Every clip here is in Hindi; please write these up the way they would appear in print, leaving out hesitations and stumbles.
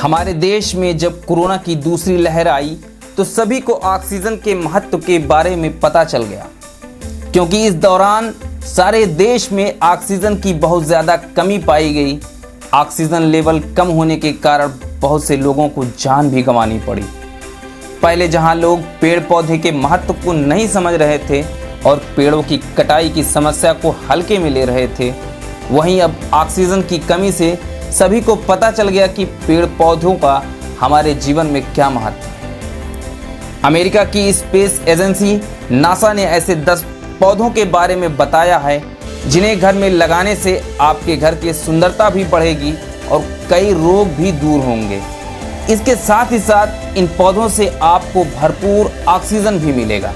हमारे देश में जब कोरोना की दूसरी लहर आई तो सभी को ऑक्सीजन के महत्व के बारे में पता चल गया, क्योंकि इस दौरान सारे देश में ऑक्सीजन की बहुत ज़्यादा कमी पाई गई। ऑक्सीजन लेवल कम होने के कारण बहुत से लोगों को जान भी गंवानी पड़ी। पहले जहां लोग पेड़ पौधे के महत्व को नहीं समझ रहे थे और पेड़ों की कटाई की समस्या को हल्के में ले रहे थे, वहीं अब ऑक्सीजन की कमी से सभी को पता चल गया कि पेड़ पौधों का हमारे जीवन में क्या महत्व है। अमेरिका की स्पेस एजेंसी नासा ने ऐसे 10 पौधों के बारे में बताया है जिन्हें घर में लगाने से आपके घर की सुंदरता भी बढ़ेगी और कई रोग भी दूर होंगे। इसके साथ ही साथ इन पौधों से आपको भरपूर ऑक्सीजन भी मिलेगा।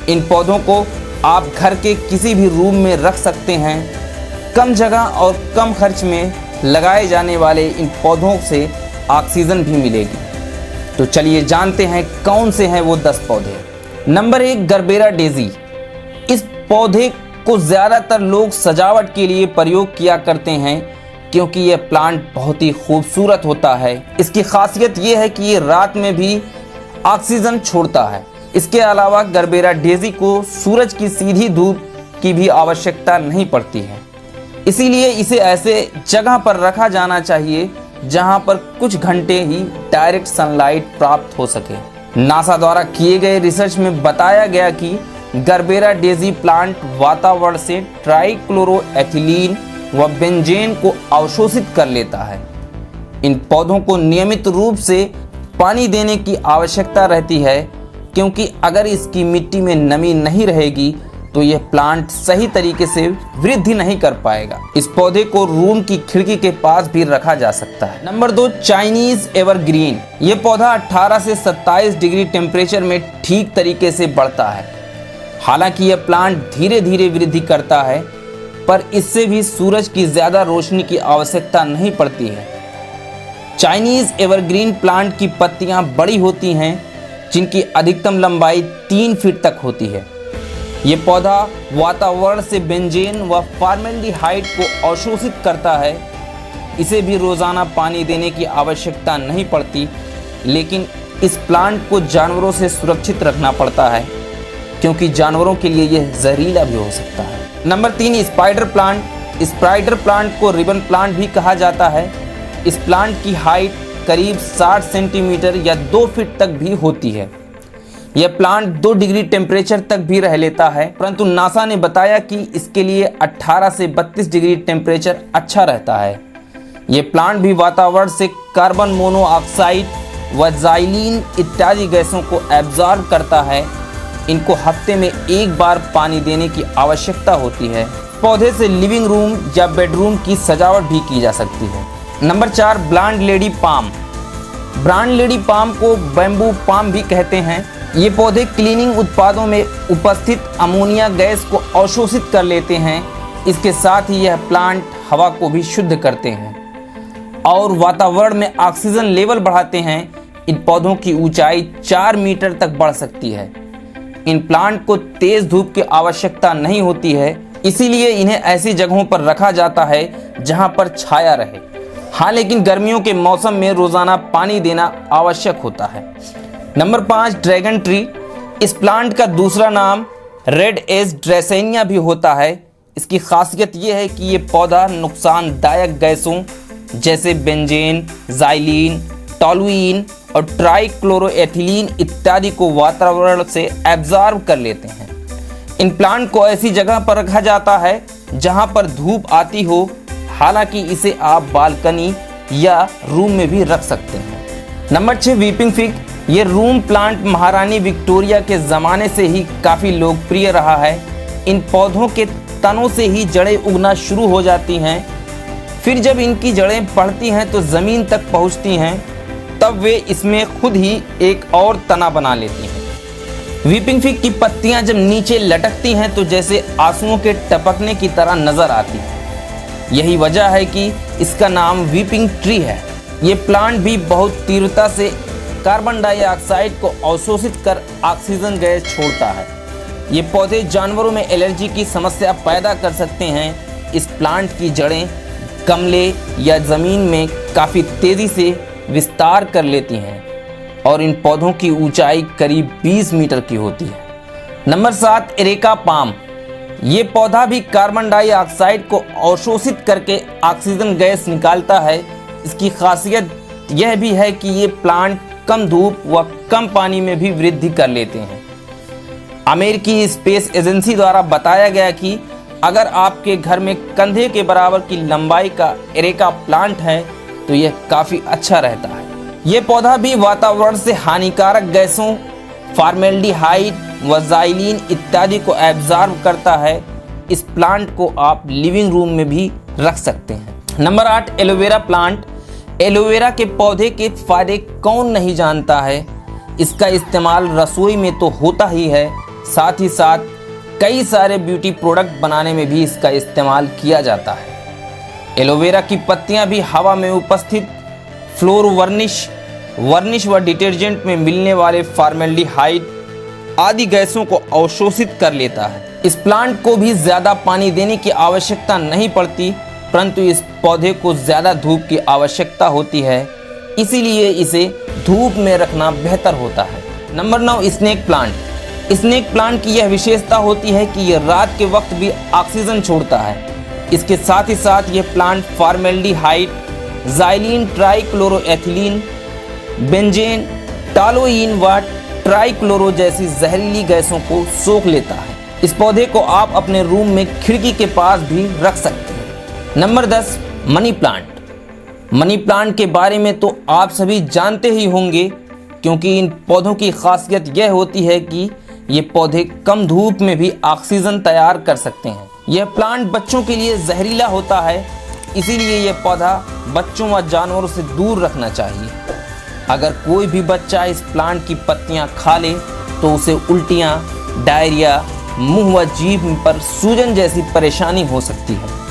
इन पौधों को आप घर के किसी भी रूम में रख सकते हैं। कम जगह और कम खर्च में लगाए जाने वाले इन पौधों से ऑक्सीजन भी मिलेगी। तो चलिए जानते हैं कौन से हैं वो 10 पौधे। Number 1, gerbera daisy. इस पौधे को ज़्यादातर लोग सजावट के लिए प्रयोग किया करते हैं, क्योंकि यह प्लांट बहुत ही खूबसूरत होता है। इसकी खासियत यह है कि ये रात में भी ऑक्सीजन छोड़ता है। इसके अलावा गरबेरा डेजी को सूरज की सीधी धूप की भी आवश्यकता नहीं पड़ती है, इसीलिए इसे ऐसे जगह पर रखा जाना चाहिए जहां पर कुछ घंटे ही डायरेक्ट सनलाइट प्राप्त हो सके। नासा द्वारा किए गए रिसर्च में बताया गया कि गरबेरा डेजी प्लांट वातावरण से ट्राइक्लोरोएथिलीन व बेंजेन को अवशोषित कर लेता है। इन पौधों को नियमित रूप से पानी देने की आवश्यकता रहती है, क्योंकि अगर इसकी मिट्टी में नमी नहीं रहेगी तो यह प्लांट सही तरीके से वृद्धि नहीं कर पाएगा। इस पौधे को रूम की खिड़की के पास भी रखा जा सकता है। Number 2, Chinese evergreen. ये पौधा 18 से 27 डिग्री टेम्परेचर में ठीक तरीके से बढ़ता है। हालांकि यह प्लांट धीरे धीरे वृद्धि करता है, पर इससे भी सूरज की ज़्यादा रोशनी की आवश्यकता नहीं पड़ती है। चाइनीज एवरग्रीन प्लांट की पत्तियां बड़ी होती हैं, जिनकी अधिकतम लंबाई 3 फीट तक होती है। ये पौधा वातावरण से बेंजेन व फॉर्मेल्डिहाइड को अवशोषित करता है। इसे भी रोज़ाना पानी देने की आवश्यकता नहीं पड़ती, लेकिन इस प्लांट को जानवरों से सुरक्षित रखना पड़ता है, क्योंकि जानवरों के लिए यह जहरीला भी हो सकता है। Number 3, spider plant. Spider plant को रिबन प्लांट भी कहा जाता है। इस प्लांट की हाइट करीब 60 सेंटीमीटर या 2 फीट तक भी होती है। यह प्लांट 2 डिग्री टेम्परेचर तक भी रह लेता है, परंतु नासा ने बताया कि इसके लिए 18 से 32 डिग्री टेम्परेचर अच्छा रहता है। यह प्लांट भी वातावरण से कार्बन मोनोऑक्साइड व जाइलिन इत्यादि गैसों को एब्जॉर्ब करता है। इनको हफ्ते में 1 बार पानी देने की आवश्यकता होती है। पौधे से लिविंग रूम या बेडरूम की सजावट भी की जा सकती है। Number 4, brand lady palm. Brand lady palm को बैम्बू पाम भी कहते हैं। ये पौधे क्लीनिंग उत्पादों में उपस्थित अमोनिया गैस को अवशोषित कर लेते हैं। इसके साथ ही यह प्लांट हवा को भी शुद्ध करते हैं और वातावरण में ऑक्सीजन लेवल बढ़ाते हैं। इन पौधों की ऊंचाई 4 मीटर तक बढ़ सकती है। इन प्लांट को तेज धूप की आवश्यकता नहीं होती है, इसीलिए इन्हें ऐसी जगहों पर रखा जाता है जहां पर छाया रहे। हाँ, लेकिन गर्मियों के मौसम में रोजाना पानी देना आवश्यक होता है। Number 5, dragon tree. इस प्लांट का दूसरा नाम रेड एज ड्रेसेनिया भी होता है। इसकी खासियत यह है कि ये पौधा नुकसानदायक गैसों जैसे बेंजेन, जाइलिन, टॉलुइन और ट्राइक्लोरोएथिलीन इत्यादि को वातावरण से एब्जॉर्ब कर लेते हैं। इन प्लांट को ऐसी जगह पर रखा जाता है जहां पर धूप आती हो। हालांकि इसे आप बालकनी या रूम में भी रख सकते हैं। Number 6, weeping fig. ये रूम प्लांट महारानी विक्टोरिया के ज़माने से ही काफ़ी लोकप्रिय रहा है। इन पौधों के तनों से ही जड़ें उगना शुरू हो जाती हैं। फिर जब इनकी जड़ें बढ़ती हैं तो ज़मीन तक पहुंचती हैं, तब वे इसमें खुद ही एक और तना बना लेती हैं। वीपिंग फिग की पत्तियां जब नीचे लटकती हैं तो जैसे आंसुओं के टपकने की तरह नज़र आती हैं। यही वजह है कि इसका नाम वीपिंग ट्री है। ये प्लांट भी बहुत तीव्रता से कार्बन डाइऑक्साइड को अवशोषित कर ऑक्सीजन गैस छोड़ता है। ये पौधे जानवरों में एलर्जी की समस्या पैदा कर सकते हैं। इस प्लांट की जड़ें गमले या ज़मीन में काफ़ी तेज़ी से विस्तार कर लेती हैं और इन पौधों की ऊंचाई करीब 20 मीटर की होती है। Number 7, areca palm. ये पौधा भी कार्बन डाइऑक्साइड को अवशोषित करके ऑक्सीजन गैस निकालता है। इसकी खासियत यह भी है कि ये प्लांट कम धूप व कम पानी में भी वृद्धि कर लेते हैं। अमेरिकी स्पेस एजेंसी द्वारा बताया गया कि अगर आपके घर में कंधे के बराबर की लंबाई का एरेका प्लांट है तो यह काफ़ी अच्छा रहता है। यह पौधा भी वातावरण से हानिकारक गैसों फॉर्मेल्डिहाइड व ज़ाइलिन इत्यादि को एब्जॉर्ब करता है। इस प्लांट को आप लिविंग रूम में भी रख सकते हैं। Number 8, aloe vera plant. एलोवेरा के पौधे के फायदे कौन नहीं जानता है। इसका इस्तेमाल रसोई में तो होता ही है, साथ ही साथ कई सारे ब्यूटी प्रोडक्ट बनाने में भी इसका इस्तेमाल किया जाता है। एलोवेरा की पत्तियां भी हवा में उपस्थित फ्लोर वर्निश व डिटर्जेंट में मिलने वाले फॉर्मेल्डिहाइड आदि गैसों को अवशोषित कर लेता है। इस प्लांट को भी ज़्यादा पानी देने की आवश्यकता नहीं पड़ती, परंतु इस पौधे को ज़्यादा धूप की आवश्यकता होती है, इसीलिए इसे धूप में रखना बेहतर होता है। Number 9, snake plant. Snake plant की यह विशेषता होती है कि यह रात के वक्त भी ऑक्सीजन छोड़ता है। इसके साथ ही साथ यह plant formaldehyde, xylene, trichloroethylene, benzene, toluene व ट्राइक्लोरो जैसी जहरीली गैसों को सोख लेता है। इस पौधे को आप अपने रूम में खिड़की के पास भी रख सकते हैं। Number 10, money plant. Money plant के बारे में तो आप सभी जानते ही होंगे, क्योंकि इन पौधों की खासियत यह होती है कि ये पौधे कम धूप में भी ऑक्सीजन तैयार कर सकते हैं। यह प्लांट बच्चों के लिए जहरीला होता है, इसीलिए यह पौधा बच्चों व जानवरों से दूर रखना चाहिए। अगर कोई भी बच्चा इस प्लांट की पत्तियां खा ले तो उसे उल्टियां, डायरिया, मुंह व जीभ पर सूजन जैसी परेशानी हो सकती है।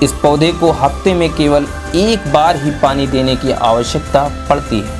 इस पौधे को हफ्ते में केवल एक बार ही पानी देने की आवश्यकता पड़ती है।